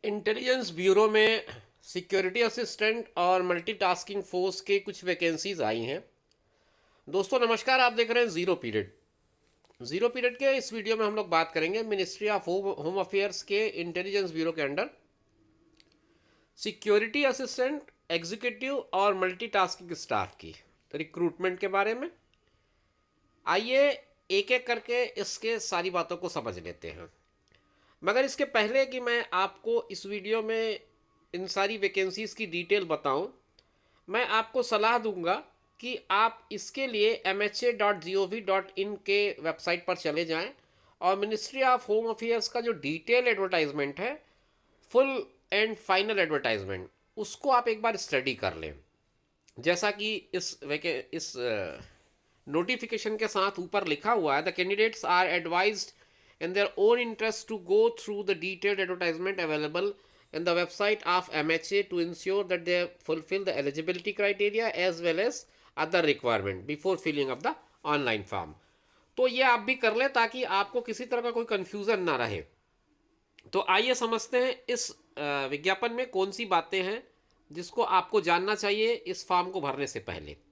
Intelligence bureau में security assistant और multitasking force के कुछ वैकेंसीज आई हैं। दोस्तों नमस्कार, आप देख रहे हैं ज़ीरो पीरियड। ज़ीरो पीरियड के इस वीडियो में हम लोग बात करेंगे मिनिस्ट्री ऑफ होम अफेयर्स के इंटेलिजेंस ब्यूरो के अंडर सिक्योरिटी असिस्टेंट, एग्जीक्यूटिव और मल्टीटास्किंग स्टाफ की रिक्रूटमेंट के बारे में। आइए एक एक करके इसके सारी बातों को समझ लेते हैं। मगर इसके पहले कि मैं आपको इस वीडियो में इन सारी वैकेंसीज़ की डिटेल बताऊं, मैं आपको सलाह दूंगा कि आप इसके लिए mha.gov.in के वेबसाइट पर चले जाएं और मिनिस्ट्री ऑफ होम अफेयर्स का जो डिटेल एडवर्टाइजमेंट है, फुल एंड फाइनल एडवर्टाइजमेंट, उसको आप एक बार स्टडी कर लें। जैसा कि इस नोटिफिकेशन के साथ ऊपर लिखा हुआ है, the candidates are advised in their own interest to go through the detailed advertisement available in the website of MHA to ensure that they fulfill the eligibility criteria as well as other requirement before filling of the online form। तो ये आप भी कर लें ताकि आपको किसी तरह का कोई कंफ्यूजन ना रहे। तो आइए समझते हैं इस विज्ञापन में कौन सी बातें हैं जिसको आपको जानना चाहिए इस फॉर्म को भरने से पहले।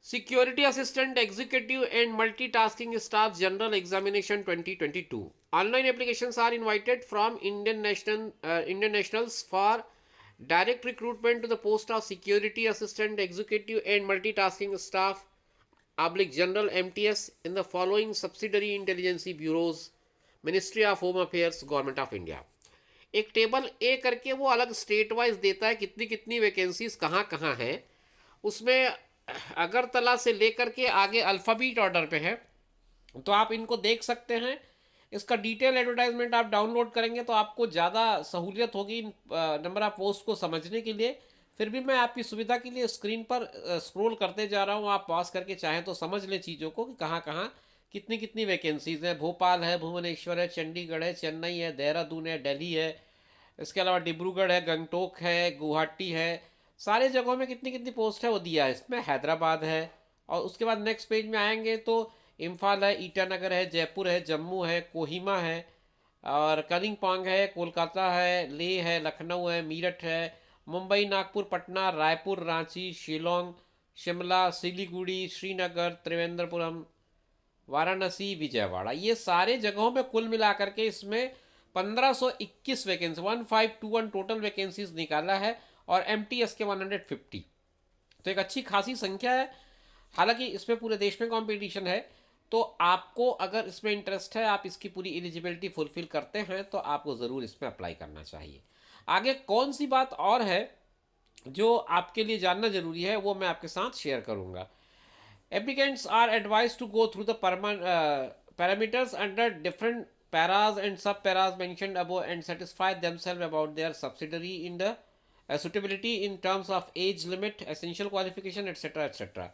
Security Assistant, Executive and Multitasking Staff General Examination 2022. Online applications are invited from Indian nationals for direct recruitment to the post of Security Assistant, Executive and Multitasking Staff General MTS in the following subsidiary intelligence bureaus: Ministry of Home Affairs, Government of India। एक table ए करके वो अलग state wise देता है कितनी कितनी vacancies कहाँ कहाँ हैं। उसमें अगरतला से लेकर के आगे अल्फ़ाबीट ऑर्डर पे है, तो आप इनको देख सकते हैं। इसका डिटेल एडवर्टाइजमेंट आप डाउनलोड करेंगे तो आपको ज़्यादा सहूलियत होगी नंबर ऑफ पोस्ट को समझने के लिए। फिर भी मैं आपकी सुविधा के लिए स्क्रीन पर स्क्रॉल करते जा रहा हूँ, आप पॉज करके चाहें तो समझ लें चीज़ों को कि कहाँ कहाँ कितनी कितनी वैकेंसीज़ हैं। भोपाल है, भुवनेश्वर है, चंडीगढ़ है, चेन्नई है, देहरादून है, दिल्ली है, इसके अलावा डिब्रूगढ़ है, गंगटोक है, गुवाहाटी है। सारे जगहों में कितनी कितनी पोस्ट है वो दिया है इसमें। हैदराबाद है। और उसके बाद नेक्स्ट पेज में आएंगे तो इम्फाल है, ईटानगर है, जयपुर है, जम्मू है, कोहिमा है, और कलिंगपोंग है, कोलकाता है, लेह है, लखनऊ है, मीरठ है, मुंबई, नागपुर, पटना, रायपुर, रांची, शिलोंग, शिमला, सिलीगुड़ी, श्रीनगर, त्रिवेंद्रपुरम, वाराणसी, विजयवाड़ा। ये सारे जगहों में कुल मिलाकर के इसमें 1521 वैकेंसी 1521 टोटल वैकेंसीज निकाला है और MTS के 150। तो एक अच्छी खासी संख्या है। हालांकि इसमें पूरे देश में कंपटीशन है, तो आपको अगर इसमें इंटरेस्ट है, आप इसकी पूरी एलिजिबिलिटी फुलफिल करते हैं, तो आपको ज़रूर इसमें अप्लाई करना चाहिए। आगे कौन सी बात और है जो आपके लिए जानना जरूरी है वो मैं आपके साथ शेयर करूंगा। Applicants are advised to go through the parameters under different paras and sub-paras mentioned above and satisfy themselves about their subsidiary in the suitability in terms of age limit, essential qualification, etc. etc.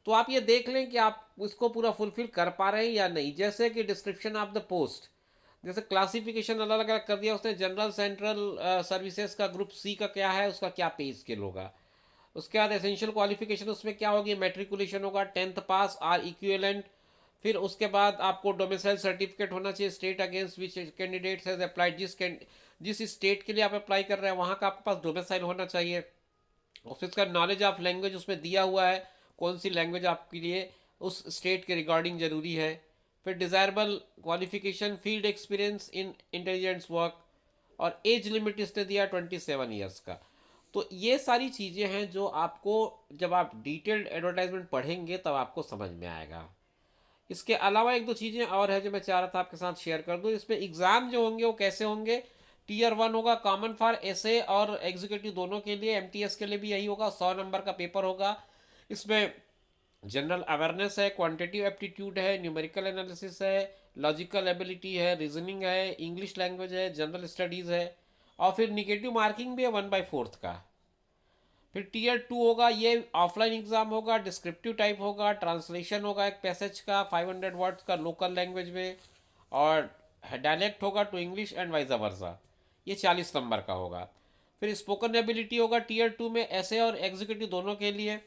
तो आप ये देख लें कि आप इसको पूरा fulfil कर पा रहे हैं या नहीं। जैसे कि डिस्क्रिप्शन ऑफ द पोस्ट, जैसे क्लासिफिकेशन अलग अलग कर दिया उसने। जनरल, सेंट्रल सर्विसेज का ग्रुप सी का क्या है, उसका क्या पे स्केल होगा। उसके बाद एसेंशियल क्वालिफिकेशन उसमें क्या होगी, मेट्रिकुलेशन होगा, 10th पास आर इक्विवेलेंट। फिर उसके बाद आपको डोमिसाइल सर्टिफिकेट होना चाहिए, state against which candidate has applied. जिस स्टेट के लिए आप अप्लाई कर रहे हैं वहाँ का आपके पास डोमिसाइल होना चाहिए। और फिर उसका नॉलेज ऑफ लैंग्वेज उसमें दिया हुआ है, कौन सी लैंग्वेज आपके लिए उस स्टेट के रिगार्डिंग ज़रूरी है। फिर desirable qualification, field experience in intelligence work, और एज लिमिट इसने दिया 27 ईयर्स का। तो ये सारी चीज़ें हैं जो आपको जब आप डिटेल्ड एडवर्टाइजमेंट पढ़ेंगे तब आपको समझ में आएगा। इसके अलावा एक दो चीज़ें और है जो मैं चाह रहा था आपके साथ शेयर कर दूँ। इसमें एग्ज़ाम जो होंगे वो कैसे होंगे। टीयर 1 होगा कॉमन फॉर एसए और एग्जीक्यूटिव दोनों के लिए। MTS के लिए भी यही होगा, 100 नंबर का पेपर होगा। इसमें जनरल अवेयरनेस है, क्वांटिटिव एप्टीट्यूड है, न्यूमेरिकल एनालिसिस है, लॉजिकल एबिलिटी है, रीजनिंग है, इंग्लिश लैंग्वेज है, जनरल स्टडीज़ है, और फिर निगेटिव मार्किंग भी है 1/4 का। फिर टीयर 2 होगा, ये ऑफलाइन एग्जाम होगा, डिस्क्रिप्टिव टाइप होगा, ट्रांसलेशन होगा एक पैसेज का 500 वर्ड्स का लोकल लैंग्वेज में, और डायलेक्ट होगा to English and vice versa, ये 40 नंबर का होगा। फिर स्पोकन एबिलिटी होगा टीयर 2 में, ऐसे और एग्जीक्यूटिव दोनों के लिए।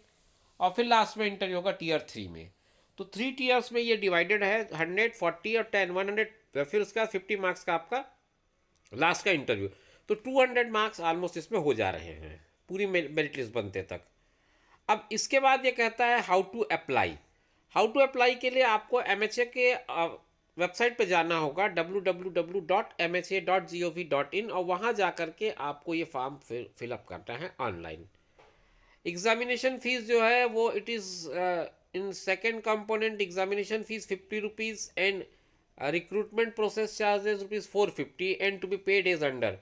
और फिर लास्ट में इंटरव्यू होगा टीयर 3 में। तो 3 टीयर्स में ये डिवाइडेड है, 100, 40 और 10, 100। फिर उसका 50 मार्क्स का आपका लास्ट का इंटरव्यू। तो 200 मार्क्स ऑलमोस्ट इसमें हो जा रहे हैं पूरी मेरिट लिस्ट बनते तक। अब इसके बाद ये कहता है how to apply. How to apply के लिए आपको एमएचए के वेबसाइट पे जाना होगा www.mha.gov.in, और वहाँ जा कर के आपको ये फॉर्म फिलअप करना है ऑनलाइन। एग्जामिनेशन फीस जो है वो it is in second component examination fees 50 rupees and recruitment process charges ₹450 and to be paid as under.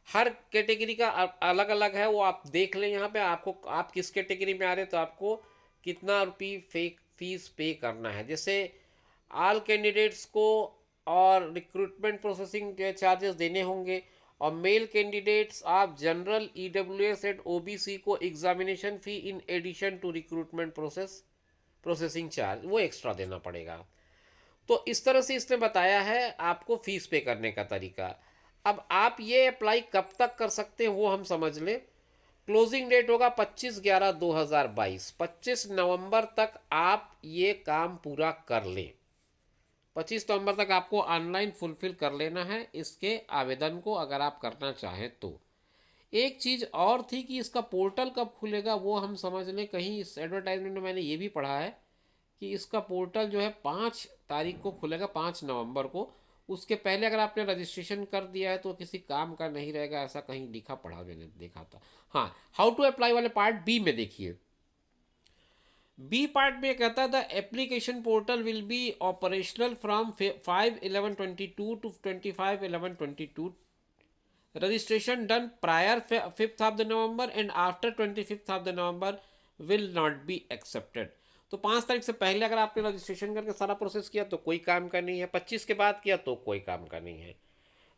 हर कैटेगरी का अलग अलग है, वो आप देख लें यहाँ पे आपको, आप किस कैटेगरी में आ रहे हैं तो आपको कितना रुपये फीस पे करना है। जैसे ऑल कैंडिडेट्स को और रिक्रूटमेंट प्रोसेसिंग चार्जेस देने होंगे, और मेल कैंडिडेट्स आप जनरल EWS एंड OBC को examination fee in addition to recruitment processing charge वो एक्स्ट्रा देना पड़ेगा। तो इस तरह से इसने बताया है आपको फीस पे करने का तरीका। अब आप ये अप्लाई कब तक कर सकते हैं वो हम समझ लें। क्लोजिंग डेट होगा 25/11/2022। 25 नवंबर तक आप ये काम पूरा कर लें। 25 नवंबर तक आपको ऑनलाइन फुलफिल कर लेना है इसके आवेदन को, अगर आप करना चाहें तो। एक चीज़ और थी कि इसका पोर्टल कब खुलेगा वो हम समझ लें। कहीं इस एडवर्टाइजमेंट में मैंने ये भी पढ़ा है कि इसका पोर्टल जो है 5 तारीख को खुलेगा, 5 नवंबर को। उसके पहले अगर आपने रजिस्ट्रेशन कर दिया है तो किसी काम का नहीं रहेगा, ऐसा कहीं लिखा पढ़ा मैंने देखा था। हाँ, हाउ टू अप्लाई वाले पार्ट बी में देखिए। बी पार्ट में कहता है the application portal will be operational from 5/11/22 to 25/11/22। Registration done prior 5th of the November and after 25th of the November will not be accepted. तो 5 तारीख से पहले अगर आपने रजिस्ट्रेशन करके सारा प्रोसेस किया तो कोई काम का नहीं है, 25 के बाद किया तो कोई काम का नहीं है।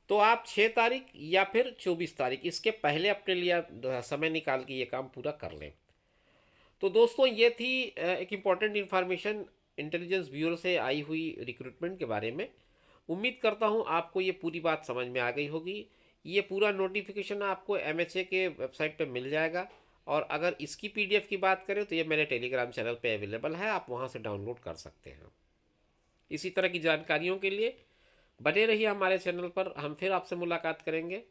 तो आप 6 तारीख या फिर 24 तारीख इसके पहले अपने लिए समय निकाल के ये काम पूरा कर लें। तो दोस्तों ये थी एक इम्पॉर्टेंट इन्फॉर्मेशन इंटेलिजेंस ब्यूरो से आई हुई रिक्रूटमेंट के बारे में। उम्मीद करता हूँ आपको ये पूरी बात समझ में आ गई होगी। ये पूरा नोटिफिकेशन आपको एमएचए के वेबसाइट पे मिल जाएगा, और अगर इसकी पीडीएफ की बात करें तो ये मेरे टेलीग्राम चैनल पे अवेलेबल है, आप वहाँ से डाउनलोड कर सकते हैं। इसी तरह की जानकारियों के लिए बने रहिए हमारे चैनल पर। हम फिर आपसे मुलाकात करेंगे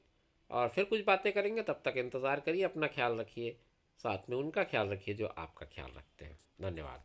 और फिर कुछ बातें करेंगे। तब तक इंतज़ार करिए, अपना ख्याल रखिए, साथ में उनका ख्याल रखिए जो आपका ख्याल रखते हैं। धन्यवाद।